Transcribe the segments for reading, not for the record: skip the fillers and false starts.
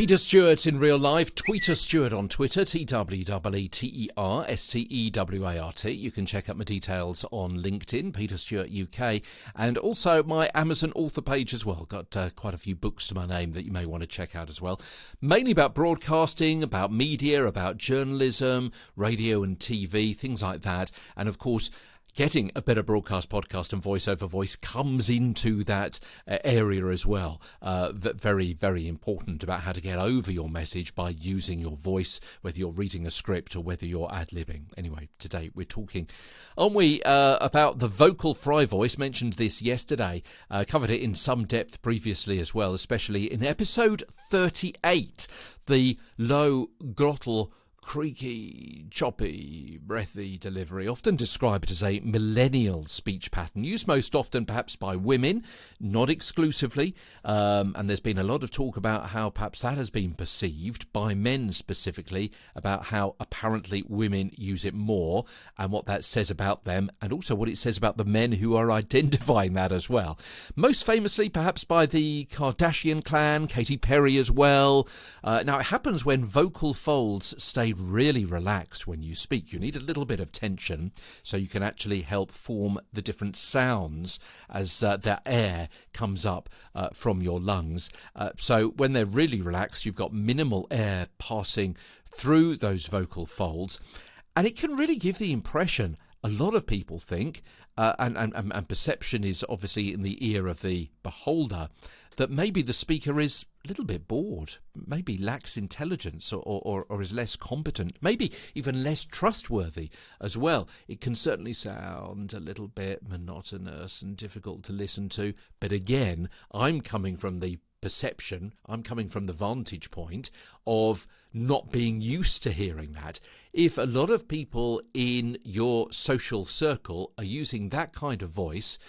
Peter Stewart in real life. Tweeter Stewart on Twitter, TWEETERSTEWART. You can check out my details on LinkedIn, Peter Stewart UK, and also my Amazon author page as well. Got quite a few books to my name that you may want to check out as well. Mainly about broadcasting, about media, about journalism, radio and TV, things like that. And of course, getting a better broadcast, podcast and voice over voice comes into that area as well. Very, very important about how to get over your message by using your voice, whether you're reading a script or whether you're ad-libbing. Anyway, today we're talking, aren't we, about the vocal fry voice. Mentioned this yesterday, covered it in some depth previously as well, especially in episode 38, the low glottal, creaky, choppy, breathy delivery, often described as a millennial speech pattern, used most often perhaps by women, not exclusively, and there's been a lot of talk about how perhaps that has been perceived by men specifically, about how apparently women use it more and what that says about them, and also what it says about the men who are identifying that as well. Most famously perhaps by the Kardashian clan, Katy Perry as well. Now it happens when vocal folds stay really relaxed when you speak. You need a little bit of tension so you can actually help form the different sounds as the air comes up from your lungs. So when they're really relaxed, you've got minimal air passing through those vocal folds, and it can really give the impression, a lot of people think, and perception is obviously in the ear of the beholder, that maybe the speaker is a little bit bored, maybe lacks intelligence or is less competent, maybe even less trustworthy as well. It can certainly sound a little bit monotonous and difficult to listen to. But again, I'm coming from the perception, I'm coming from the vantage point of not being used to hearing that. If a lot of people in your social circle are using that kind of voice,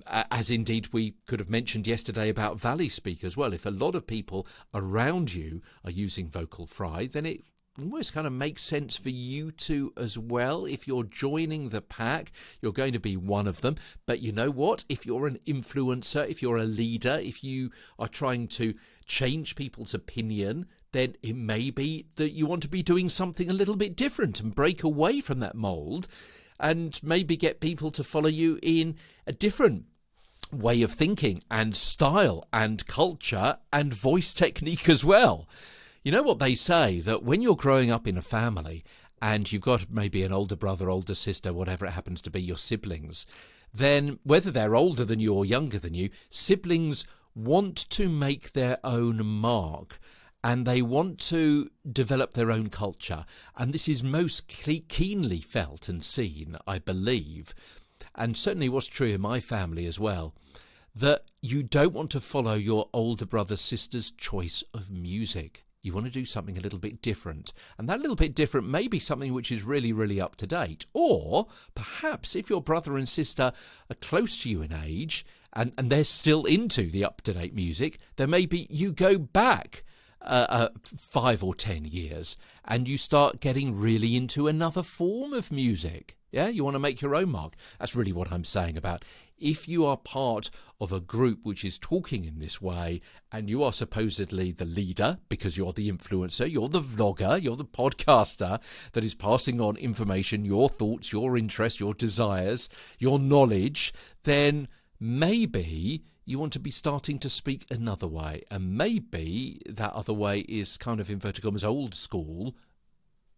as indeed we could have mentioned yesterday about Valley Speak as well, if a lot of people around you are using vocal fry, then it almost kind of makes sense for you to as well. If you're joining the pack, you're going to be one of them. But you know what? If you're an influencer, if you're a leader, if you are trying to change people's opinion, then it may be that you want to be doing something a little bit different and break away from that mold, and maybe get people to follow you in a different way of thinking and style and culture and voice technique as well. You know what they say, that when you're growing up in a family and you've got maybe an older brother, older sister, whatever it happens to be, your siblings, then whether they're older than you or younger than you, siblings want to make their own mark. And they want to develop their own culture. And this is most keenly felt and seen, I believe, and certainly was true in my family as well, that you don't want to follow your older brother, sister's choice of music. You want to do something a little bit different. And that little bit different may be something which is really, really up to date. Or perhaps if your brother and sister are close to you in age and they're still into the up-to-date music, then maybe you go back 5 or 10 years and you start getting really into another form of music. Yeah, you want to make your own mark. That's really what I'm saying about if you are part of a group which is talking in this way and you are supposedly the leader because you're the influencer, you're the vlogger, you're the podcaster that is passing on information, your thoughts, your interests, your desires, your knowledge, then maybe you want to be starting to speak another way. And maybe that other way is kind of, inverted commas, old school,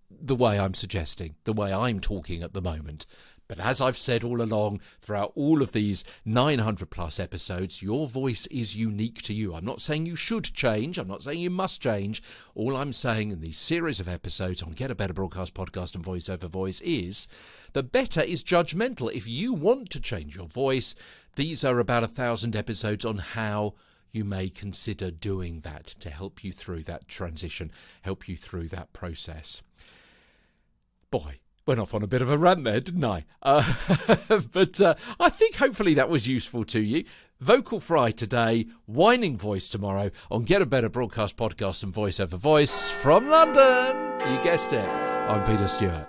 the way I'm suggesting, the way I'm talking at the moment. But as I've said all along, throughout all of these 900 plus episodes, your voice is unique to you. I'm not saying you should change. I'm not saying you must change. All I'm saying in these series of episodes on Get a Better Broadcast, Podcast and Voice Over Voice is that better is judgmental. If you want to change your voice, these are about 1,000 episodes on how you may consider doing that to help you through that transition, help you through that process. Boy, went off on a bit of a rant there, didn't I? But I think hopefully that was useful to you. Vocal fry today, whining voice tomorrow on Get a Better Broadcast, Podcast and Voice Over Voice from London. You guessed it. I'm Peter Stewart.